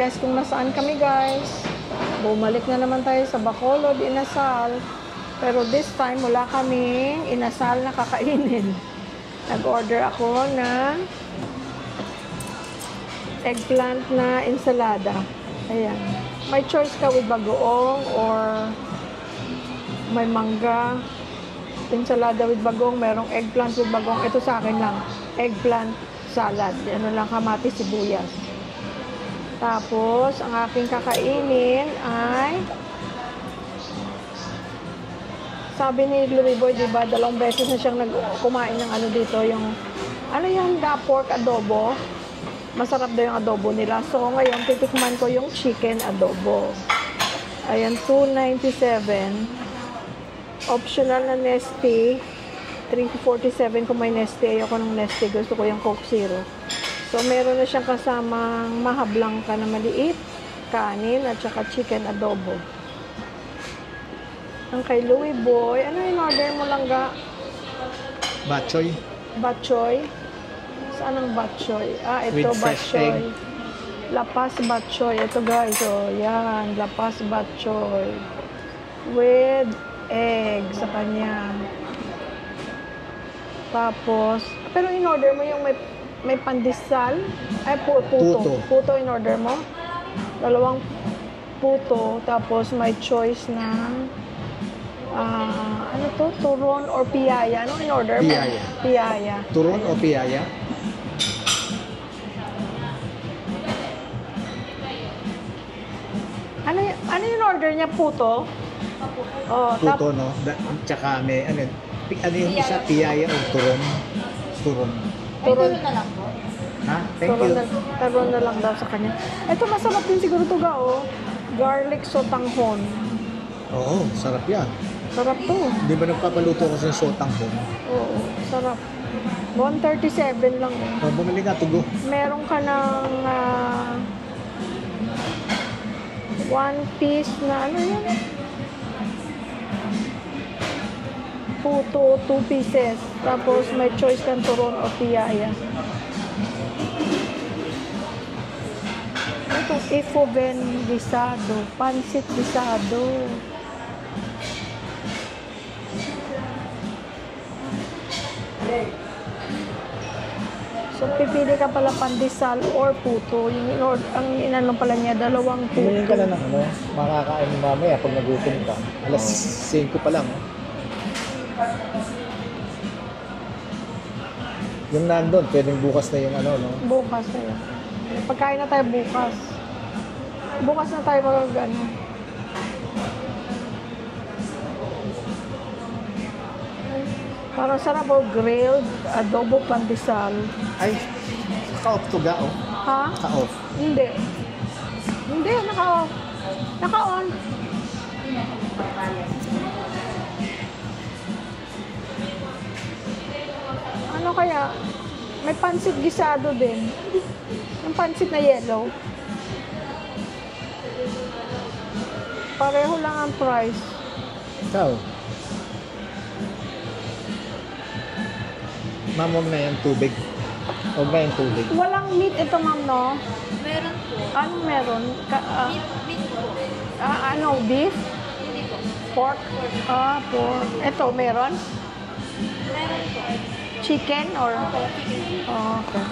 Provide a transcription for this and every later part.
guys kung nasaan kami guys. Bumalik na naman tayo sa Bacolod, Inasal. Pero this time, wala kaming inasal na kakainin. Nag-order ako ng eggplant na ensalada. Ayan. May choice ka with bagoong or may mangga. Ensalada with bagong, merong eggplant with bagong. Ito sa akin lang, eggplant salad. Ano lang, kamatis, sibuyas. Tapos, ang aking kakainin ay sabi ni Louie Boy, diba, 2 beses na siyang kumain ng ano dito, yung ano yung pork adobo. Masarap daw yung adobo nila. So, ngayon, titikman ko yung chicken adobo. Ayan, $2.97. Optional na Nestea. $3.47 kung may Nestea. Ayoko ng Nestea. Gusto ko yung Coke Zero. So, meron na siyang kasamang mahablang ka na maliit, kanin, at saka chicken adobo. Ang kay Louie Boy, ano in-order mo lang ga? Batchoy. Batchoy? Saan ang batchoy? Ah, ito batchoy. Lapas batchoy. Ito guys, oh, yan. Lapas batchoy. With egg sa kanya. Tapos, pero in-order mo yung may pandesal? Ay, puto. Puto in-order mo? 2 puto. Tapos may choice ng ano to? Turon or piyaya? Ano in-order mo? Piyaya. Piyaya. Turon o piyaya? Ano yung order niya? Puto? Oh, Puto, no? Tsaka may, ano yung isa? Piyaya o turon? Turon. Turon na lang po. Ha? Thank you. Turon na lang daw sa kanya. Ito masarap din siguro to ga, oh. Garlic sotanghon. Oo, sarap yan. Sarap to. Di ba nagpapaluto ko sa sotang ko? Oo, sarap. 137 lang eh. Bumili ka, tugo. Meron ka ng 1 piece na ano yun? Puto, 2 pieces. Tapos may choice kang turon o piyaya. Ito, ifoven gisado. Pansit gisado. So, pipili ka pala pandesal or puto. Ang inanong pala niya, 2 puto. Kumain ka na ng ano, makakain mo mamaya pag nagutom ka. Alas 5 pa lang. Yung nandun, pwedeng bukas na yung ano, no? Bukas na yun. Pagkain na tayo bukas. Bukas na tayo mag-ano. Parang sarap o grilled adobo pandesal. Ay, naka-off to ga, oh. Ha? Naka-off. Hindi. Hindi, naka-off. Naka-on. Ano kaya? May pansit gisado din. Yung pansit na yellow. Pareho lang ang price. Ikaw. Ma'am, huwag na yung tubig. Huwag na yung tubig. Walang meat ito, ma'am, no? Meron po. Ano meron? Meat po. Ano, beef? Hindi po. Pork? Pork. Ito, meron? Meron po. Chicken or? Chicken. Okay.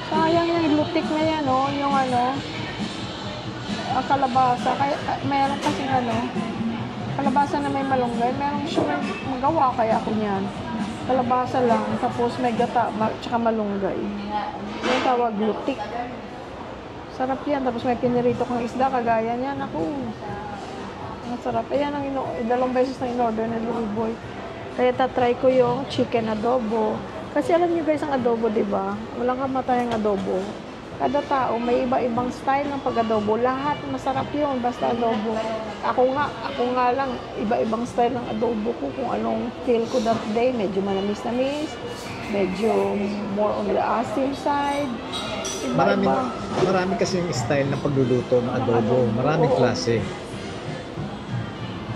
Sayang yung lutik na yan, oh. Yung ano, kalabasa. Kaya, meron kasi ano, kalabasa na may malunggay. Meron siya magawa kaya ako niyan. Kalabasa lang, tapos may gata, tsaka malunggay. Yung tawag lutik. Sarap yan, tapos may pinirito kang isda, kagaya niyan. Ako, masarap. Ayan ang 2 beses na in-order ni Louie Boy. Kaya tatry ko yung chicken adobo. Kasi alam niyo guys, ang adobo, di ba? Walang kamatayang adobo. Kada tao, may iba-ibang style ng pag-adobo. Lahat masarap yun, basta adobo. Ako nga lang, iba-ibang style ng adobo ko. Kung anong feel ko that day, medyo manamis-namis, medyo more on the asim side. Marami, Iba-iba. marami kasi yung style ng pagluluto ng adobo. Maraming Oo. klase.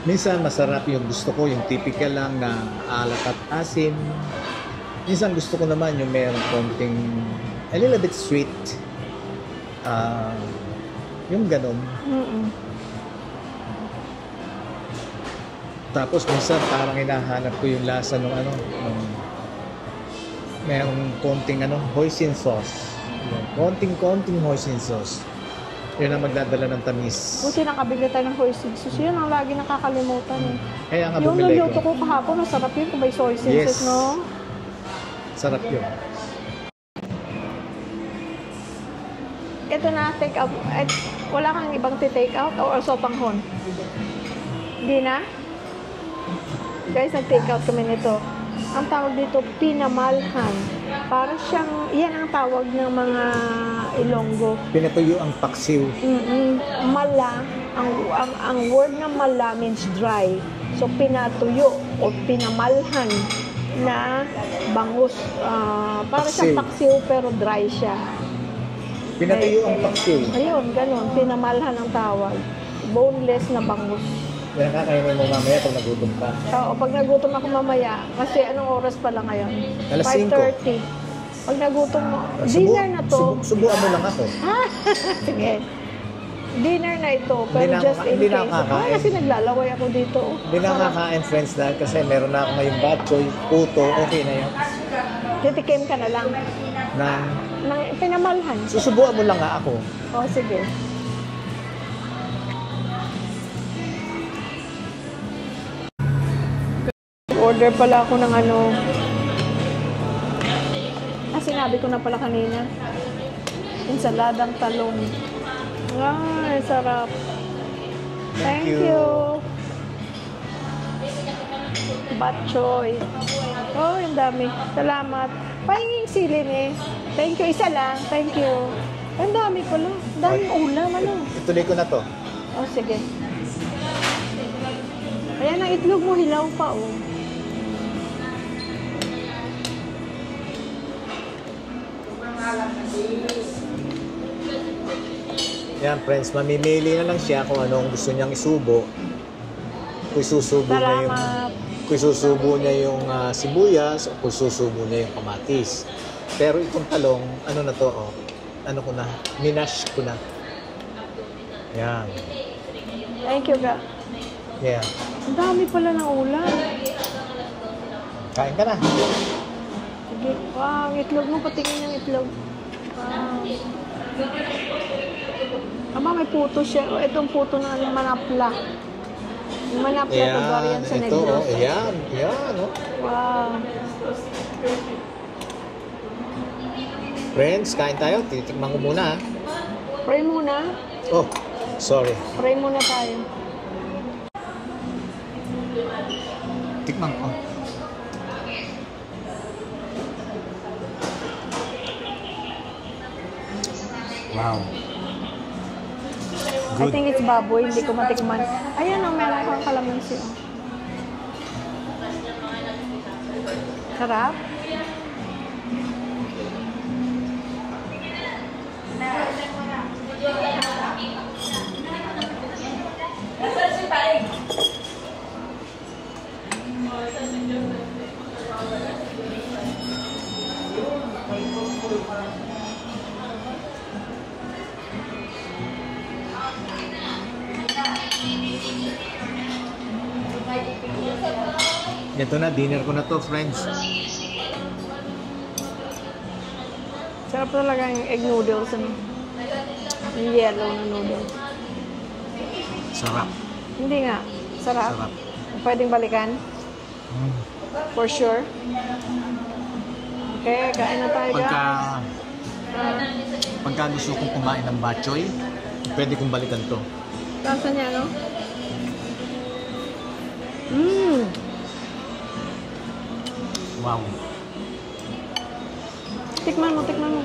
Minsan masarap yung gusto ko, yung typical lang na alat at asim. Minsan gusto ko naman yung meron konting a little bit sweet. Yung ganon. Mm-mm. Tapos minsan parang hinahanap ko yung lasa ng ano, ng merong konting ano, hoisin sauce. Konting hoisin sauce. Yun ang magdadala ng tamis. Buti nakabili tayo ng hoisin sauce. Yun ang lagi nakakalimutan eh. Kaya nga Yung bumili nuluto ko. ko kahapon, masarap yun kung may soy sauce, Yes. no? Sarap yun. Ito na, take out. Wala kang ibang take out o also panghon? Hindi na? Guys, nag-take out kami nito. Ang tawag dito, pinamalhan. Para siyang, yan ang tawag ng mga Ilonggo. Pinatuyo ang paksiw. Mala, ang word na mala means dry. So, pinatuyo o pinamalhan na bangus. Para siyang paksiw pero dry siya. Pinatuyo ang paksiw. Ayun, ganun. Pinamalhan ang tawag. Boneless na bangus. Yan nga, kainin mo mamaya pag nagutom ka. Oo, pag nagutom ako mamaya, kasi anong oras pala ngayon? Alas 5. 5:30. Pag nagutom mo, dinner na to. Subuan mo lang ako. Sige. Dinner na ito, pero Hindi na- just in hindi na case. kakain. Kasi naglalaway ako dito. Hindi na kakain friends dahil kasi meron na ako ngayong batchoy, puto, okay na yun. Titikim ka na lang. Na, Nang pinamalhan. susubuan mo lang nga ako. O, sige. Order pala ako ng ano. Sinabi ko na pala kanina. Ensaladang talong. Ay, sarap. Thank you. Batchoy. Oh, yung dami. Salamat. Pahinging silin eh. Thank you. Isa lang. Thank you. Ang dami pala. Ang daming ulam. Ano? Ituloy ko na to. Oh, sige. Ayan ang itlog mo. Hilaw pa, oh. Yan friends, mamimili na lang siya kung anong gusto niyang isubo. Kung susubo niya yung Salamat. kung susubo niya yung sibuyas o kung susubo niya yung kamatis. Pero itong talong, ano na to, oh. Ano ko na, minash ko na. Yan. Thank you, ga. Yeah. Ang dami pala ng ulam. Kain ka na. Sige. Wow, ang itlog mo. Patingin yung itlog. Wow. Aba, may puto siya. Oh, itong puto na yung manapla. Yung manapla to variant sa ito, Negros. oh, yan, yan, oh. Wow. Friends, kain tayo. Titikman ko muna, ha. Pray muna. Oh, sorry. Pray muna tayo. Tikman ko. Wow. I think it's baboy. Hindi ko matikman. Ayan, oh, meron kang kalamansi. Oh. Sarap. Ito na, dinner ko na to, friends. Sarap talaga yung egg noodles. Ano? Yung yellow na noodles. Sarap. Hindi nga. Sarap. Sarap. Pwedeng balikan? For sure. Okay, kain na tayo. Pagka gusto kong kumain ng batchoy, pwede kong balikan to. Lasa niya, no? Wow. Tikman mo, tikman mo.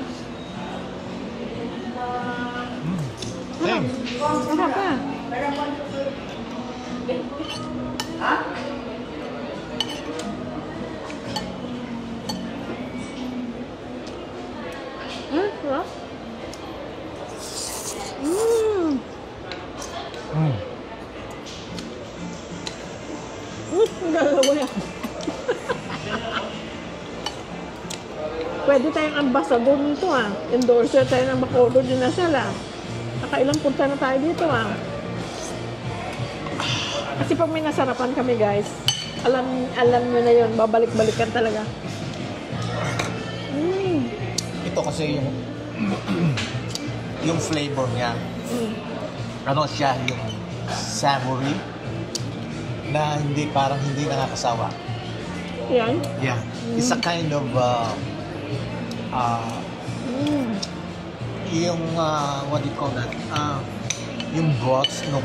Thank. Sarap ka. Sarap. Pwede tayong ambassador nito ah. Endorser tayo ng Bacolod Dinasal ah. Nakailang punta na tayo dito ah. Kasi pag may nasarapan kami guys, alam nyo na yun, babalik-balikan talaga. Ito kasi yung yung flavor niya. Ano siya, yung savory na parang hindi nakakasawa. Yan. Yeah. It's a kind of yung what do you call that? Yung broth nung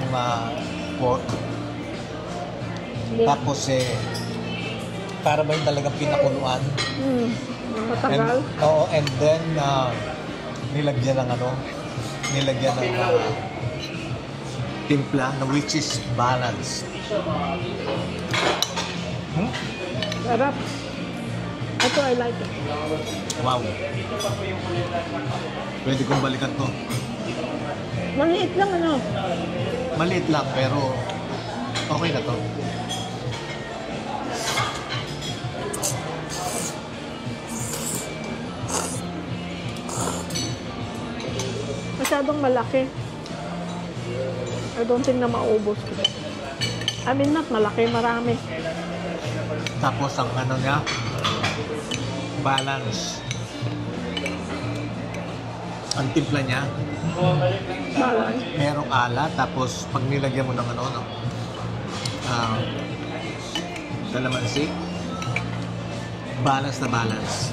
pork. Tapos para ba yung talagang pinakuluan? Matagal. And then nilagyan ng timpla na which is balanced. Sarap. Ito, I like it. Wow. Pwede kong balikan to. Maliit lang ano. Maliit lang pero okay na to. Masyadong malaki. I don't think na maubos ko. I mean, not malaki, marami. Tapos ang ano niya, balance. Ang timpla niya, Balance. merong ala, tapos pag nilagyan mo ng kalamansi, balance na balance.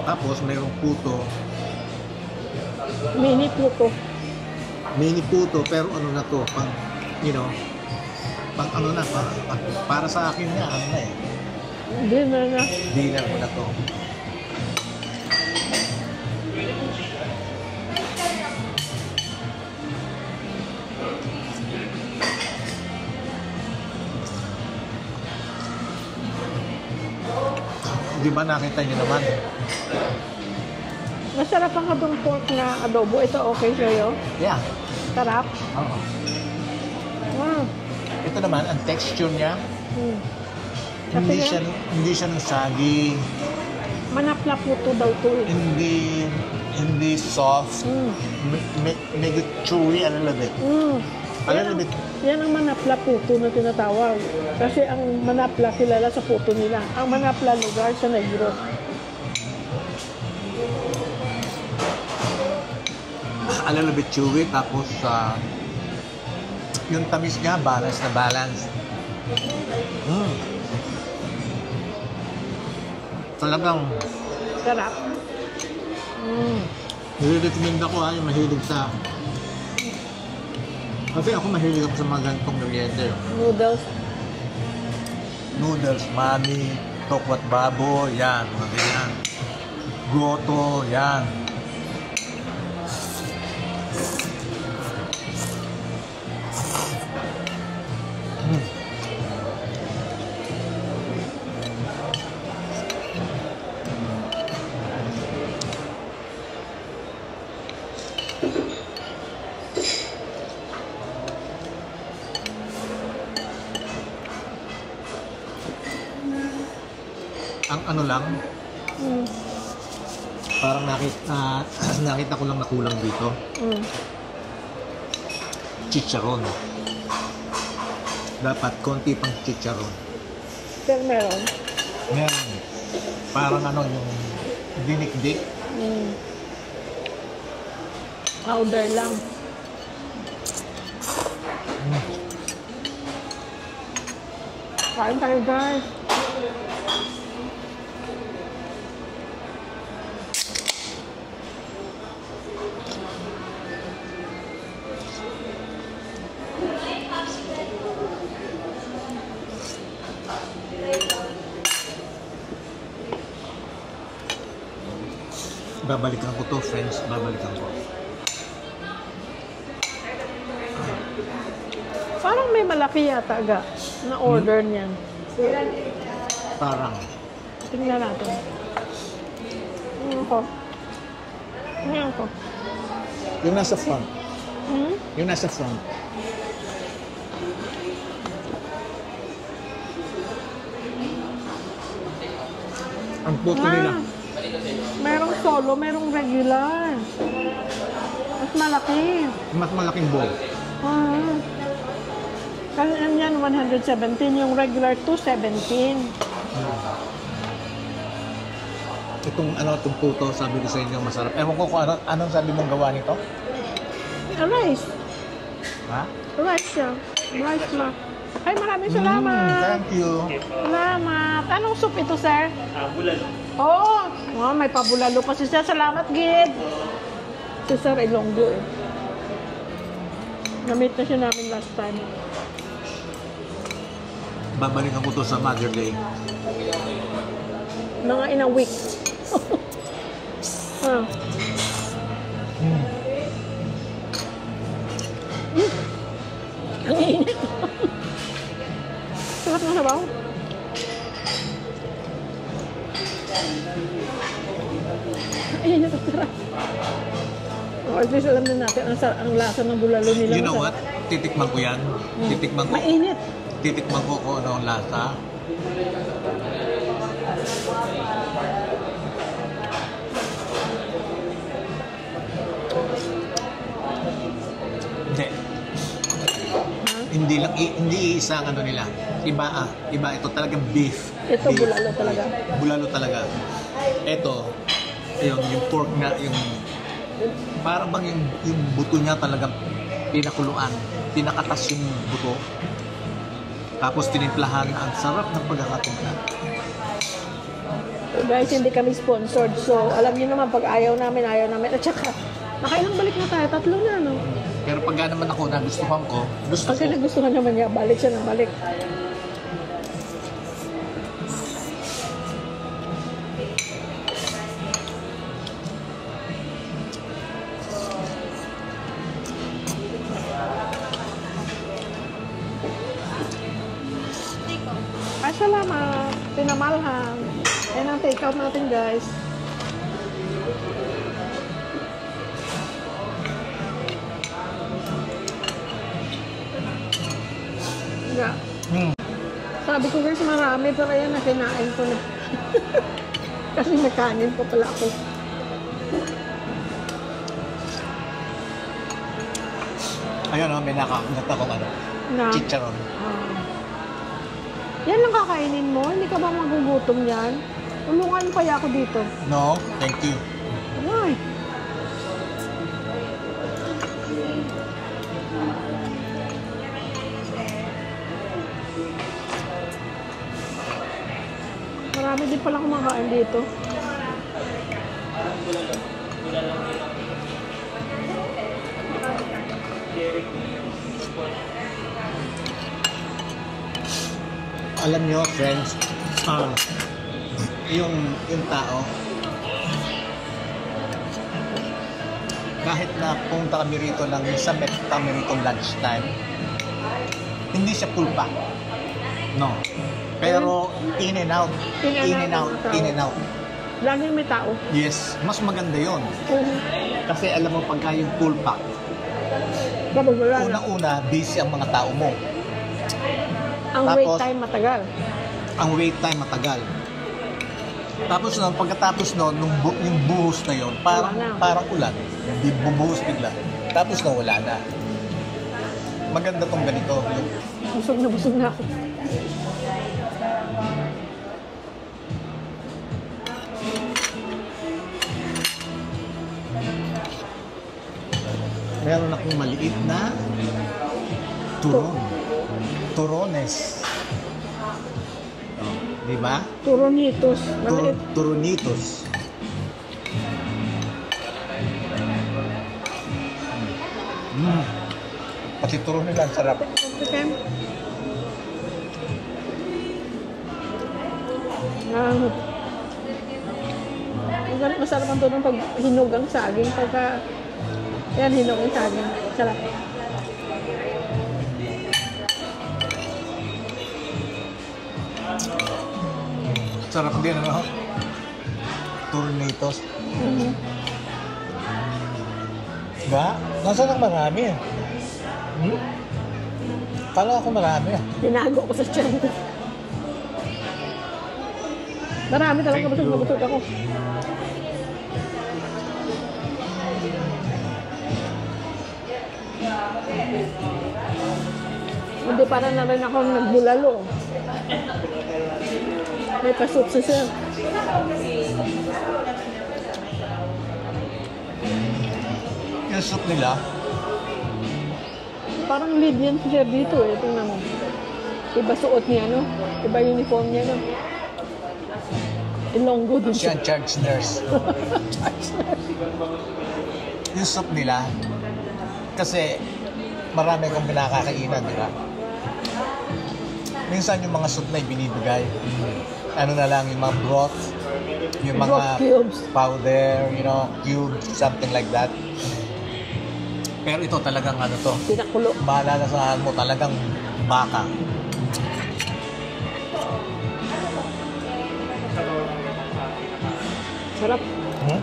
Tapos mayroong puto, Mini puto. mini puto, pero ano na to, pang, pang ano na, para sa akin nga, ano na Dinner na. dinner ko na to. Di ba nakita niyo naman? Masarap ang adong pork na adobo. Ito okay sa'yo? Yeah. Sarap. Oo. Wow. Ito naman, ang texture niya, hindi Kasi siya, hindi siya ng sagi, manap na puto daw to eh. hindi soft, medyo chewy a little bit. A little bit. Yan ang manapla puto na tinatawag. Kasi ang manapla kilala sa puto nila. Ang manapla lugar sa Negros. A little bit chewy, tapos yung tamis niya, balance na balance. Talagang Sarap. nire-recommend ako yung mahilig sa... Kasi ako mahilig ako sa mga ganitong merienda. Noodles. Noodles, mami, tokwat babo, yan, mga ganyan. Goto, yan. Ang ano lang, parang nakita ko lang na kulang dito. Chicharon. Dapat konti pang chicharon. Pero meron. Meron. Parang yung dinikdik. Powder lang. Kain tayo guys. Babalikan ko to, friends. Babalikan ko. Parang may malaki yata ga na order niyan. Parang. Tingnan natin. Ko. Ngayon ko. Yung nasa front. Yung nasa front. Ang puto nila. Merong solo, merong regular. Mas malaki. Mas malaking bowl. Ah. Kasi yan 117, yung regular 217. Itong itong puto, sabi ko sa inyo masarap. Ewan ko kung anong sabi mong gawa nito? Rice. Ha? Rice siya. Rice na. Ay, maraming salamat. Thank you. Salamat. Anong soup ito, sir? Bulalo. Oo. Oh, may pabulalo pa si sir. Salamat, Gid. Si Sir Ilonggo eh. Namit na siya namin last time. Babalikan ko to sa Mother Day. Mga in a week. Ah. Ang init. Sarap na sabaw. Ang init at sarap. O, at least alam na natin ang lasa ng bulalo nila. You know masarap. what? Titikman ko yan. Titikman ko. Mainit. Titikman ko kung ano ang lasa. Hindi. Hindi lang hindi isang ano nila. Iba ito talagang beef. Ito Beef. bulalo talaga. Bulalo talaga. Ito yung pork nga yung parang bang yung buto niya talagang pinakuluan. Pinakatas yung buto. Tapos tinimplahan. Ang sarap ng pagkakatimpla. Guys, hindi kami sponsored. So, alam niyo naman, pag ayaw namin. At saka, nakailang balik na tayo. 3 na, no? Pero pag naman ako nagustuhan ko, gusto Kasi ko. nagustuhan naman niya, balik siya ng balik. Ay, salamat. Pinamalhan. Yan ang take out natin, guys. Yeah. Sabi ko, guys, marami. Pero yan, nakinain ko na. Kasi nakanin pa pala ako. Ayun may nakakunat akong Na. chicharon. Yan lang kakainin mo? Hindi ka ba magugutom yan? Tulungan pa ako dito. No, thank you. Ay. Marami din pala kumakain dito. Alam nyo, friends, yung tao, kahit na punta kami rito lang, minsan may kami rito lunchtime, hindi siya pulpa. No. Pero in and out. In and out. Laging may tao. Yes, mas maganda yon. Kasi alam mo, pagka yung pulpa, Kapag wala na. unang-una, busy ang mga tao mo. Ang Tapos, wait time matagal. Ang wait time matagal. Tapos nun, pagkatapos nun, yung buhos na yon, Wala na. parang ulan. Hindi bubuhos bigla. Tapos na wala na. Maganda tong ganito. Busog na ako. Meron akong maliit na turon. Turones. Oh, di ba? Turonitos. Maliit. Turonitos. Pati turon nila, ang sarap. Okay. Masarap ang turong pag hinog ang saging. Pagka, yan, hinog ang saging. Sarap. Sarap din, ano? Turonitos. Ba? Nasaan ang marami? Kala ako marami. Tinago ko sa tiyan ko. Marami talaga, Thank busog you. na busog ako. Hindi, para na rin ako nagbulalo. May pasok sa siya. Yung soup nila, Parang lead yan siya dito eh. Tingnan mo. Iba suot niya, no? Iba uniform niya, no? Ilonggo din siya siya. ang charge nurse. Yung soup nila, kasi marami akong pinakakainan, di ba? Minsan yung mga soup na ibinibigay, ano na lang, yung mga broth, yung mga Broth cubes. powder, you know, cubes, something like that. Pero ito talagang ano to, Pinakulo. maalala sa mo talagang baka. Sarap. Hmm?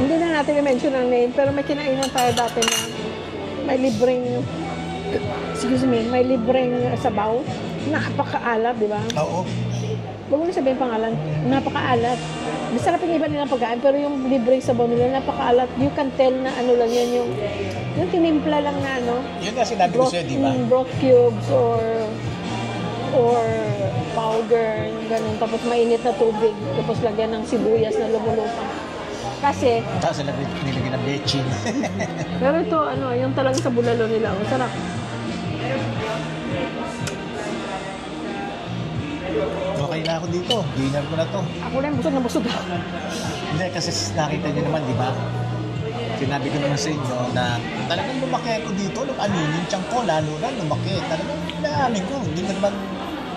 Hindi na natin i-mention ang name, pero may kinainan tayo dati na may libreng, excuse me, may libreng sabaw. Napakaalat, di ba? Oo. Huwag mo na sabihin pangalan. Napakaalat. Masarap yung iba nilang pagkain, pero yung libreng sabaw nila, napakaalat. You can tell na ano lang yan, yung tinimpla lang na ano. Yun nga sinabi ko sa'yo, di ba? Broth cubes or powder, yung ganun. Tapos mainit na tubig. Tapos lagyan ng sibuyas na lumulutang. Kasi, Tapos sila nilagyan ng bechin. pero ito, ano, yung talagang sa bulalo nila. Ang sarap. Okay na ako dito. Dinner ko na to. Ako rin, busog na busog ako. Hindi, kasi nakita niyo naman, di ba? Sinabi ko naman sa inyo na talagang lumaki ako dito. Yung tiyan ko, lalo na lumaki. Talagang naamin ko. Hindi ko naman...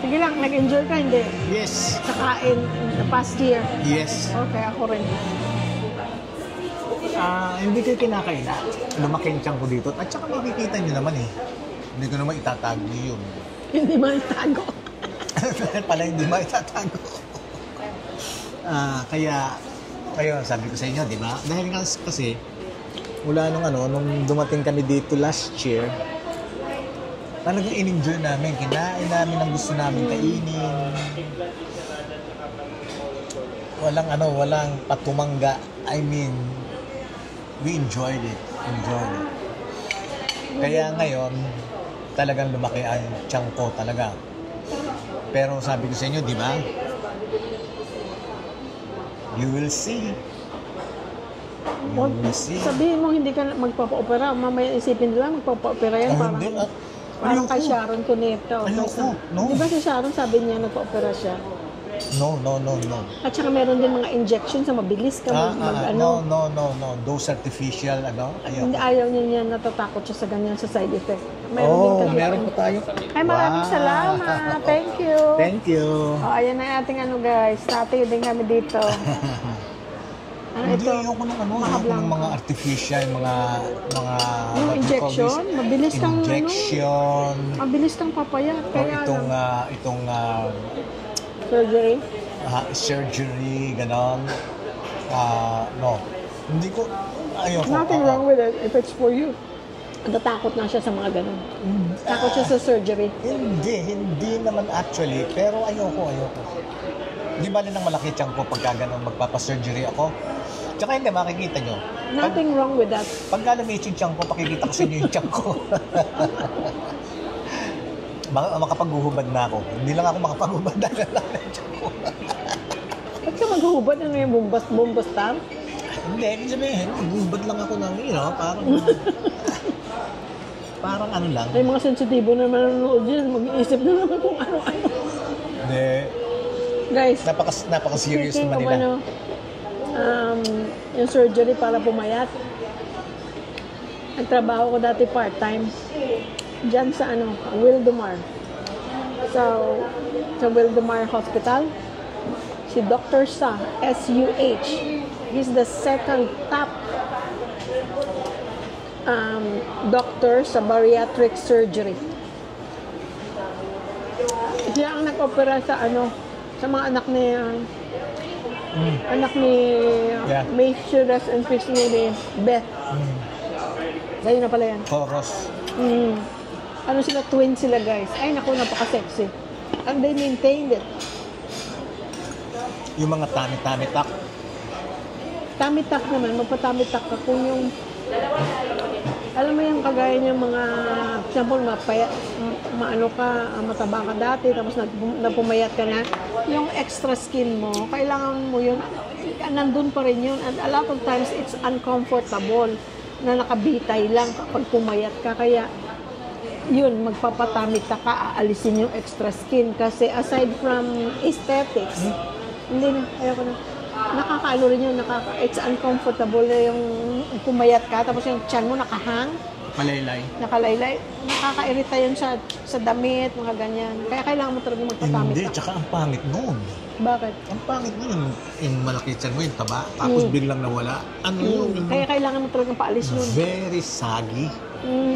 Sige lang, nag-enjoy ka, hindi? Yes. Sa kain, the past year. Yes. Okay, ako rin. Hindi ko kinakaila. Lumaki yung tiyan ko dito. At saka makikita niyo naman eh. Hindi ko naman itatago yun. Hindi man itago. Pala hindi maitatago. Kaya sabi ko sa inyo, di ba? Dahil nga kasi, mula nung dumating kami dito last year, talagang in-enjoy namin. Kinain namin ang gusto namin kainin. Walang patumangga. I mean, we enjoyed it. Kaya ngayon, talagang lumaki ang tiyan ko talaga. Pero sabi ko sa inyo, di ba? You will see. Sabihin mo hindi ka magpapa-opera. Mamaya isipin nila magpapa-opera yan. Parang, Hindi. parang kay Ayoko. Sharon Cuneta. Ayoko. No. Di ba si Sharon sabi niya nagpa-opera siya? No. At saka meron din mga injections na mabilis ka No. Those artificial, Hindi, ayoko. ayaw niya natatakot siya sa ganyan sa side effect. Meron din kasi. Meron pa tayo. Ay, maraming salamat. Thank you. Thank you. Ayan na yung ating guys. Tatay din kami dito. Hindi, ayoko ng ayoko ng mga artificial, mga Yung what do you call injection, this? mabilis kang Injection. mabilis kang papayat. O Kaya itong surgery. surgery, ganon. No. Hindi ko, ayoko. Nothing wrong with it if it's for you. Natatakot na siya sa mga ganun. Takot siya sa surgery. Hindi naman actually, pero ayoko. Di ba nang malaki tiyan ko pagka ganon magpapasurgery ako? Tsaka hindi, makikita nyo. Nothing wrong with that. Pagka lumit yung tiyan ko, pakikita ko sa inyo yung tiyan ko. Makapaghuhubad na ako. Hindi lang ako makapaghuhubad na lang ng tiyan ko. Ba't ka maghuhubad? Ano yung bombas tam? Hindi, ibig sabihin, maghuhubad lang ako ng, parang ano lang. May mga sensitibo na manonood dyan. Mag-iisip na naman kung ano-ano. Hindi, Guys, napaka-serious speaking naman of nila. yung surgery para pumayat. Nagtrabaho ko dati part-time. Diyan sa Wildomar. So, sa Wildomar Hospital. Si Dr. Sa, S-U-H. He's the second top doctor sa bariatric surgery. Siya ang nag-opera sa sa mga anak ni Yeah. May she rest in peace ni Beth. Dahil na pala yan. Chorus. Sila, twin sila guys. Ay naku, napaka-sexy. And they maintained it. Yung mga tummy tuck. Tummy tuck naman, magpa-tummy tuck ka kung yung, alam mo yung kagaya ng mga, example, maano ka, mataba ka dati, tapos napumayat ka na, yung extra skin mo, kailangan mo yun, nandun pa rin yun. And a lot of times, it's uncomfortable na nakabitay lang kapag pumayat ka. Kaya, yun, magpapatamit ka, aalisin yung extra skin. Kasi aside from aesthetics, hindi na, ayoko na. Nakakaano rin yun, it's uncomfortable na yung pumayat ka, tapos yung tiyan mo nakahang, nakalaylay. Nakakairita yun sa damit, mga ganyan. Kaya kailangan mo talaga magpatamit Hindi, ka. tsaka ang pangit noon. Bakit? Ang pangit nun, yung malaki tiyan mo, yung taba, tapos biglang nawala. Ano yun? Kaya kailangan mo talagang paalis yun. Very saggy.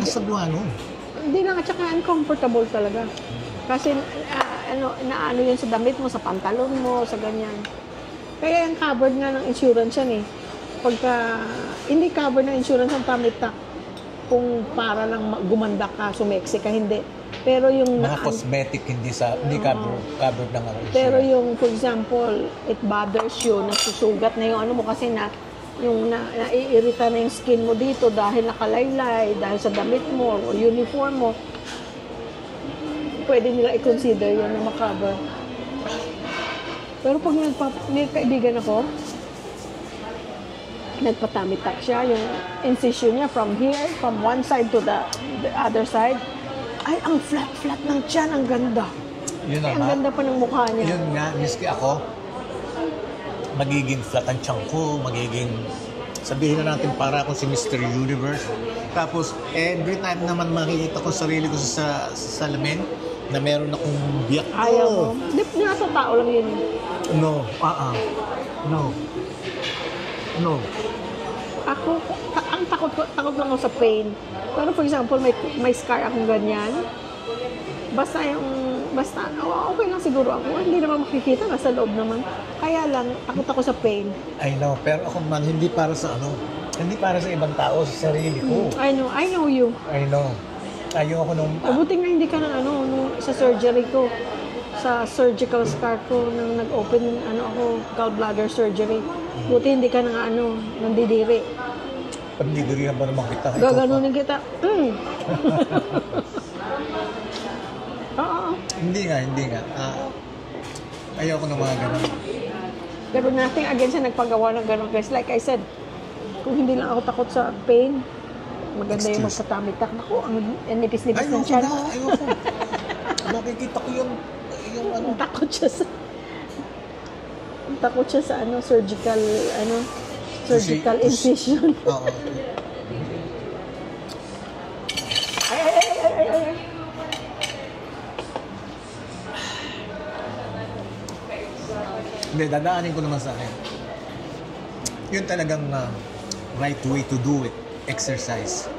Nasagwa nun. Hindi lang, at saka uncomfortable talaga. Kasi naano yun sa damit mo, sa pantalon mo, sa ganyan. Kaya yung covered nga ng insurance yan eh. Pagka hindi covered ng insurance ang tummy tuck, kung para lang gumanda ka, sumeksi ka, hindi. Pero yung Mga cosmetic, hindi covered ng ano. Pero yung, for example, it bothers you, nasusugat na yung ano mo kasi yung naiirita na yung skin mo dito dahil nakalaylay, dahil sa damit mo o uniform mo, pwede nila i-consider yun na makover. Pero pag may kaibigan ako, nagpa-tummy tuck siya, yung incision niya from here, from one side to the other side, ay, ang flat-flat ng tiyan, ang ganda. Yun Ay, ang ganda pa ng mukha niya. Yun nga, miski ako, magiging flat ang tiyan ko, sabihin na natin para ako si Mr. Universe. Tapos, every time naman makikita ko sarili ko sa salamin, na meron akong biyak ko. Ayaw mo. Di, nasa tao lang yun. No, No. Ako, ang takot lang ako sa pain. Pero for example, may scar akong ganyan. Basta okay lang siguro ako. Hindi naman makikita, nasa loob naman. Kaya lang, takot ako sa pain. I know, pero ako man, hindi para sa ibang tao, sa sarili ko. I know you. I know. Ayoko nung... Mabuti nga hindi ka nung sa surgery ko. Sa surgical scar ko, nang nag-open, ako, gallbladder surgery. Buti hindi ka nandidiri. Pag nidirihan ba naman kita? Gaganunin kita. Oo. Hindi nga. Ayoko ng mga ganun. Pero nothing against sa nagpagawa ng ganun. Guys, like I said, kung hindi lang ako takot sa pain, maganda yung magpa-tummy tuck. Naku, ang nipis-nipis ng tiyan mo. Ayoko. Nakikita ko yung Takot siya sa surgical incision. Oo. Ay. Hindi, dadaanin ko naman sa akin. Yun talagang right way to do it. Exercise.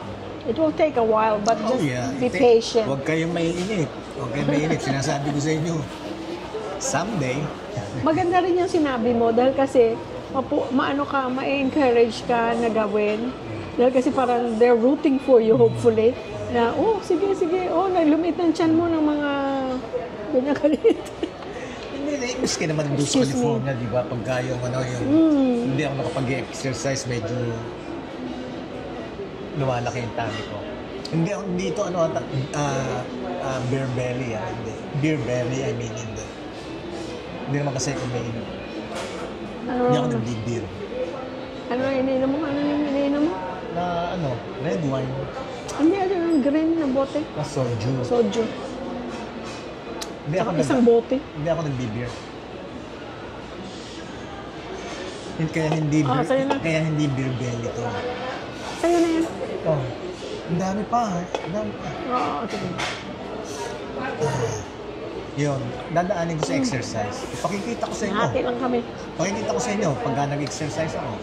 It will take a while, but just be patient. Huwag kayong maiinip. Sinasabi ko sa inyo. Someday. Maganda rin yung sinabi mo dahil kasi ma-encourage ka na gawin. Dahil kasi parang they're rooting for you, hopefully. Na, sige, lumit ng tiyan mo ng mga ganyan-galit. Miski naman doon sa California, di ba? Pagka yung hindi ako nakapag-exercise, medyo lumalaki yung tummy ko. Hindi ako dito, beer belly, hindi. Beer belly, I mean, hindi. Hindi naman kasi ako may inom. Hindi ako nag-beer. Ano ininom mo? Na red wine. Hindi, yung green na bote. Na soju. Hindi ako Isang bote. Hindi ako nag-beer. Kaya hindi beer belly to. Sa'yo na yan. Ang dami pa. Oo, sige. Yun, dadaanin ko sa exercise. Ipakikita ko sa inyo. Hati lang kami. Pakikita ko sa inyo pagka nag-exercise ako.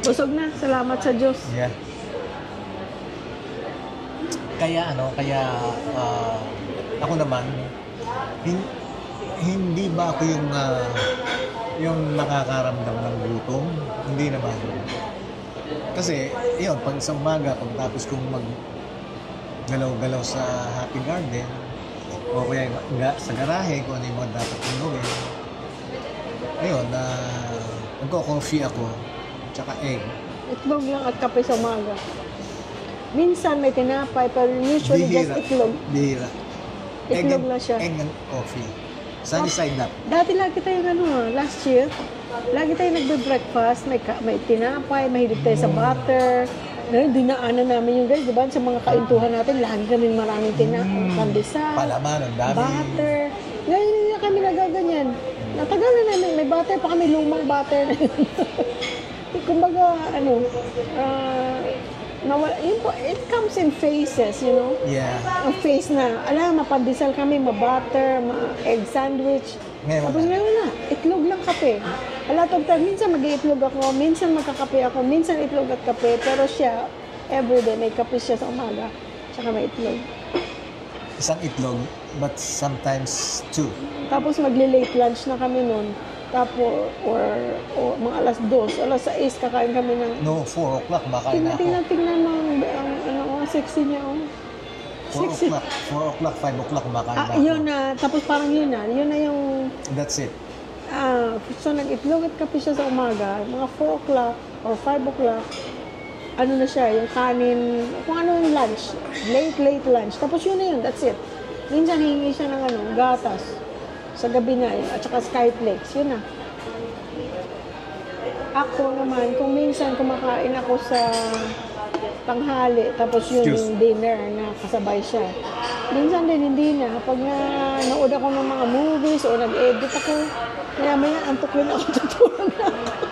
Busog na. Salamat sa Diyos. Yeah. Kaya ako naman, hindi ba ako yung nakakaramdam ng gutom? Hindi naman. Kasi, yun, pag sa umaga, pagtapos kong galaw-galaw sa Happy Garden, O kaya sa garahe, kung ano yung mga dapat kong gawin. Ayun, nagko-coffee ako, tsaka egg. Itlog lang at kape sa umaga. Minsan may tinapay, pero usually just itlog. Bihira. Itlog lang siya. Egg and coffee. Sunny side up. Dati lagi tayo last year, lagi tayo nagbe-breakfast, may tinapay, mahilig tayo sa butter. Ngayon, dinaanan namin yung guys, di ba? Sa mga kaintuhan natin, lagi kaming maraming pandesal, Palaman, ang dami. butter. Ngayon, hindi na kami nagaganyan. Natagal na namin, may butter pa kami, lumang butter na yun. Kumbaga, it comes in phases, you know? Yeah. Ang phase na, mapandesal kami, ma-butter, ma-egg sandwich. Ngayon Tapos ngayon na, itlog lang kape. Minsan mag-iitlog ako, minsan magkakape ako, minsan itlog at kape. Pero siya, everyday, may kape siya sa umaga. Tsaka may itlog. Isang itlog, but sometimes two. Tapos magli-late lunch na kami nun. Tapos, or mga alas 2, alas 6, kakain kami ng... No, 4 o'clock, makain na ako. Tingnan mo ang sexy niya, oh. 4 o'clock, 5 o'clock, makain na ako. Yun na, tapos parang yun na yung... That's it. So nag-itlog at kape siya sa umaga, mga 4 o'clock or 5 o'clock, ano na siya, yung kanin, kung ano yung lunch, late lunch. Tapos yun na yun, that's it. Minsan hingi siya ng gatas sa gabi na yun, at saka Skyflakes, yun na. Ako naman, kung minsan kumakain ako sa tanghali, tapos yun yung dinner na kasabay siya. Minsan din hindi na. Pag nanood ako ng mga movies o nag-edit ako, maya antok yun ako, tutulog na ako.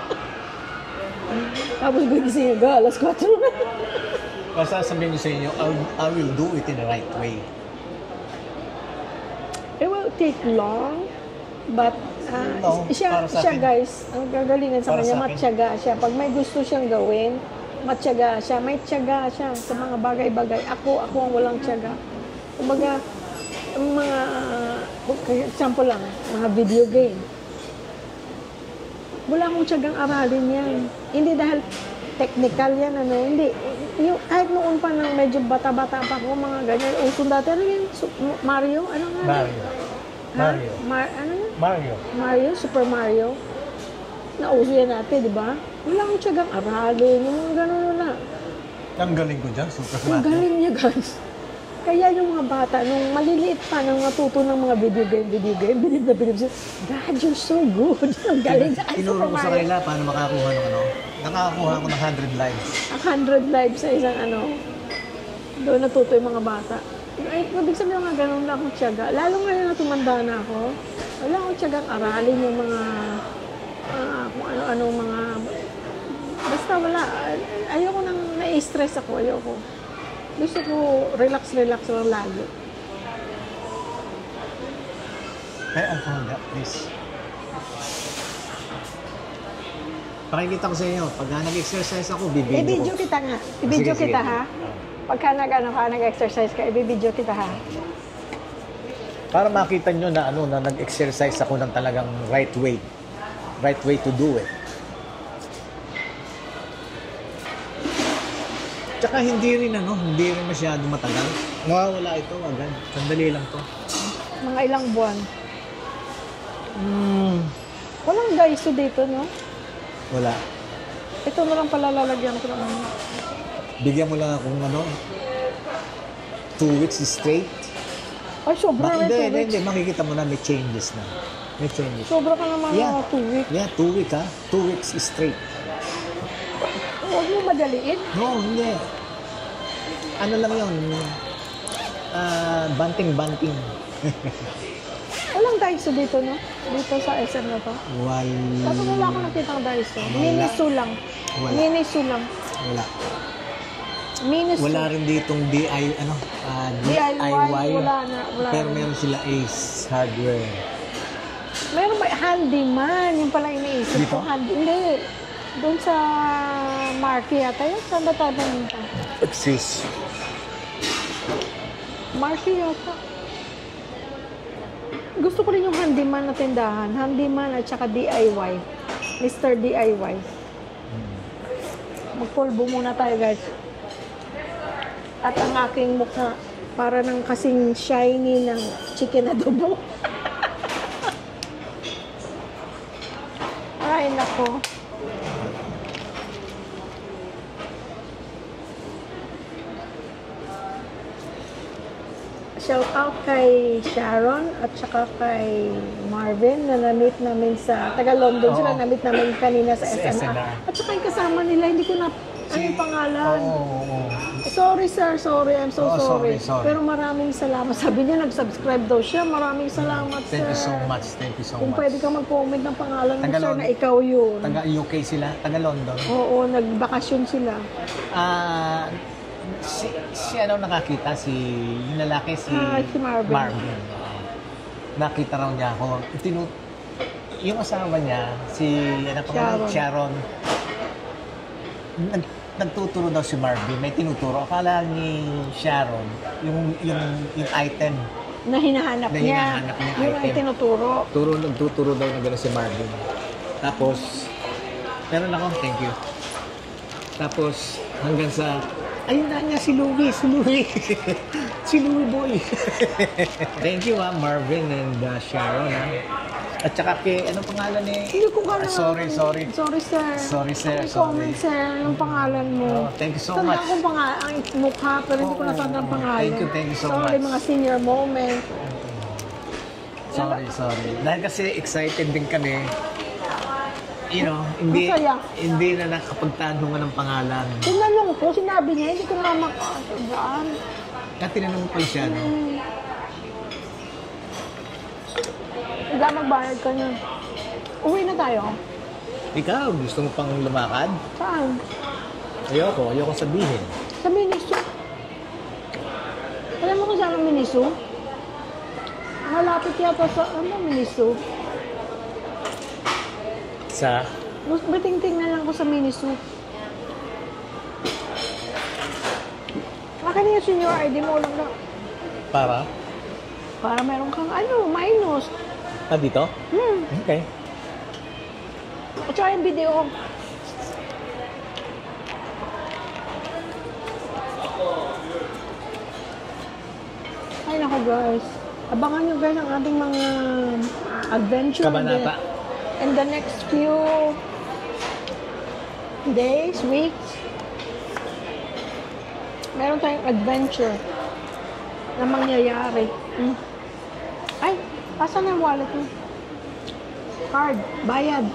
Tapos gugising ako, alas 4 na. Masasabihin ko sa inyo, I will do it in the right way. It will take long, but No, para sa siya akin. guys, ang gagalingan sa Para kanya, sa akin. matyaga siya. Pag may gusto siyang gawin, matyaga siya. May tiyaga siya sa mga bagay-bagay. Ako ang walang tiyaga. Kumbaga, ang mga, example lang, mga video game. Wala akong tiyagang aralin yan. Hindi dahil technical yan, hindi. Kahit noon pa nang medyo bata-bata pa ako, mga ganyan. Uso dati, ano yun? Mario? Ano nga? Mario. Ha? Mario. Ano yun? Mario. Super Mario. Nauso yan natin, di ba? Wala akong tiyagang aralin, yung mga gano'n na. Ang galing ko dyan, super Ang smart. galing niya, guys. Kaya yung mga bata, nung maliliit pa, nang natuto ng mga video game, bilib na bilib siya, God, you're so good. Ang galing. Tinuro ko sa kanila paano makakuha ng Nakakakuha ako ng 100 lives. 100 lives sa isang doon natuto yung mga bata. Ay, ibig sabihin nga ganun lang akong tiyaga. Lalo ngayon na tumanda na ako, wala akong tiyagang aralin yung mga, kung ano-ano mga, basta wala. Ayoko nang na-stress ako, ayoko. Gusto ko relax lang lagi. Hey, alcohol nga, please. Pakikita ko sa inyo, pag nag-exercise ako, bibidyo I-video ko. kita nga. I-video Sige, kita sige. ha. Pagka nag-exercise ka, i-video kita ha. Para makita nyo na na nag-exercise ako ng talagang right way. Right way to do it. Tsaka hindi rin masyado matagal. Nawawala ito agad. Sandali lang to. Mga ilang buwan. Walang daiso dito, no? Wala. Ito na lang pala lalagyan ko ng Bigyan mo lang akong 2 weeks straight. Ay, sobra na 2 weeks. Hindi. Makikita mo na may changes na. May changes. Sobra ka naman Yeah. mga 2 weeks. Yeah, 2 weeks ha. 2 weeks straight. Huwag mo madaliin. No, hindi. Ano lang yun? Banting-banting. Walang daiso dito, no? Dito sa SM na to. Tapos wala akong nakitang daiso. Miniso lang. Wala. Miniso lang. Wala. Miniso. Wala rin ditong DIY. Wala na. Pero meron sila Ace Hardware. Meron ba? Handyman. Yung pala iniisip Dito? ko. Hindi. Doon sa Marky yata yun. Saan ba tayo pumunta? Exist. Marky yata. Gusto ko rin yung handyman na tindahan. Handyman at saka DIY. Mr. DIY. Magpulbo muna tayo, guys. At ang aking mukha, Para ng kasing shiny ng chicken adobo. Ay, nako. Shout out kay Sharon at saka kay Marvin na na-meet namin sa taga-London. Oo. Sila na-meet namin kanina sa Sa SNR. SNR. At saka yung kasama nila, hindi ko na... Ano yung pangalan? Oo. Sorry sir, sorry. I'm so Oo, sorry. sorry. Pero maraming salamat. Sabi niya, nag-subscribe daw siya. Maraming salamat, sir. Thank you so much. Thank you so Kung much. pwede ka mag-comment ng pangalan mo, sir, Tagalog. na ikaw yun. Taga UK sila, taga London. Oo, nagbakasyon sila. Si ano nakakita, yung lalaki, si Si Marvin. Nakita raw niya ako. Yung asawa niya, si Sharon. Nagtuturo daw si Marvin, may tinuturo. Akala ni Sharon, yung item. Na hinahanap Na niya. hinahanap niya Yung ay item. tinuturo. Nagtuturo daw na gano'n si Marvin. Tapos, meron ako, thank you. Tapos, hanggang sa, ayun na niya, si Louie. Si Louie boy. Thank you Marvin and Sharon. At saka kay, anong pangalan ni? Hindi ko ka na. Sorry. Sorry, sir. Sorry, sir. Comment, sir, yung pangalan mo. Oh, thank you so Tanda much. ko ang mukha, pero hindi ko natanda ang pangalan. Thank you so Sorry, much. mga senior moment. Sorry. Dahil kasi excited din kami. You know, hindi Masaya. na nakapagtanungan ng pangalan. Tinanong ko, sinabi niya, hindi ko na makakasaan. Kaya tinanong ko siya, no? Hindi magbayad ka niya. Uwi na tayo. Ikaw, gusto mo pang lumakad? Saan? Ayoko sabihin. Sa Miniso. Alam mo kung saan ang Miniso? Malapit yata sa, Miniso? Sa? Bating-ting na lang ko sa Miniso. Akin yung senior ID mo lang na. Para? Para meron kang minus. Dito? Okay. At saka yung video. Ay nako guys. Abangan nyo guys ang ating mga adventure. Kabanata. In the next few days, weeks, meron tayong adventure na mangyayari. Ay, pasan na yung wallet mo? Card, bayad.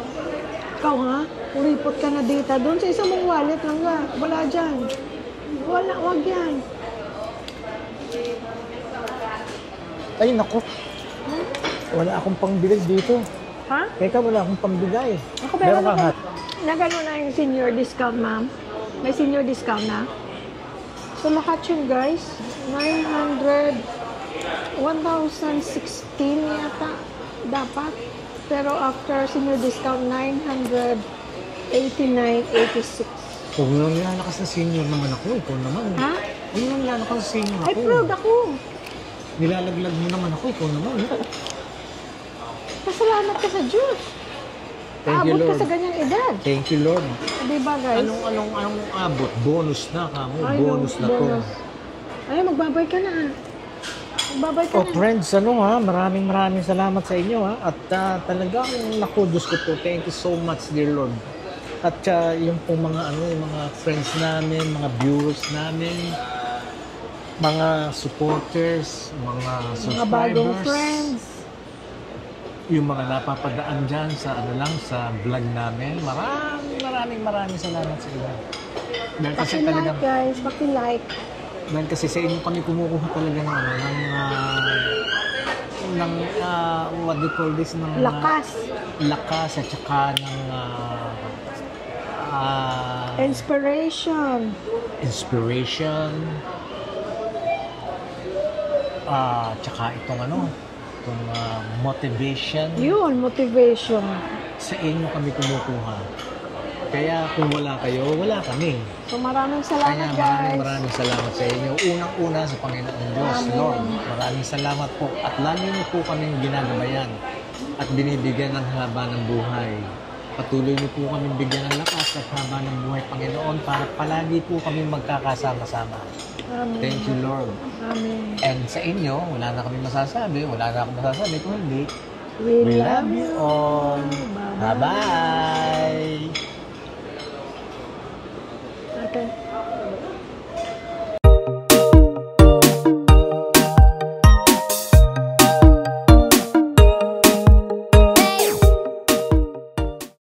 Ikaw ha? Uripot ka na data doon sa isang mong wallet lang ka. Wala dyan. Wag yan. Ay, naku. Wala akong pangbigay dito. Ha? Teka, wala akong pangbigay. Ako meron ako. Nagano na yung senior discount, ma'am. May senior discount na. So lahat yun guys, 900, 1,016 yata dapat. Pero after senior discount, 989.86. Huwag mo lang lalakas na senior naman ako. Ikaw naman. Ha? Huwag mo lang lalakas na senior Ay, ako. proud ako. Nilalaglag mo naman ako. Ikaw naman. Pasalamat ka sa Diyos. Thank you, Aabot ka Lord. sa ganyang edad. Thank you, Lord. Diba guys? Anong abot? Bonus na kamo. Ay, Bonus na to. bonus. Ay, magbabay ka na. Magbabay ka Oh, na. friends, maraming salamat sa inyo At talagang naku, Diyos ko po, thank you so much, dear Lord. At yung pong yung mga friends namin, mga viewers namin, mga supporters, mga subscribers, Mga bagong friends. yung mga napapadaan dyan sa sa vlog namin. Maraming salamat sa inyo. Dahil kasi talagang Paki-like guys, paki-like. dahil kasi sa inyo kami kumukuha talaga ng what do you call this, ng lakas at saka ng Inspiration. Tsaka itong motivation. Yun, motivation. Sa inyo kami kumukuha. Kaya kung wala kayo, wala kami. So maraming Kaya salamat guys. maraming salamat sa inyo. Unang-una sa Panginoon Diyos, Amen. Lord. Maraming salamat po. At lagi niyo po kaming ginagabayan at binibigyan ng haba ng buhay. Patuloy niyo po kami bigyan ng lakas at haba ng buhay, Panginoon, para palagi po kami magkakasama-sama. Amen. Thank you, Lord. Amen. And sa inyo, wala na kami masasabi, wala na akong masasabi, kung hindi, We we love love you you. all. Bye-bye. Bye-bye!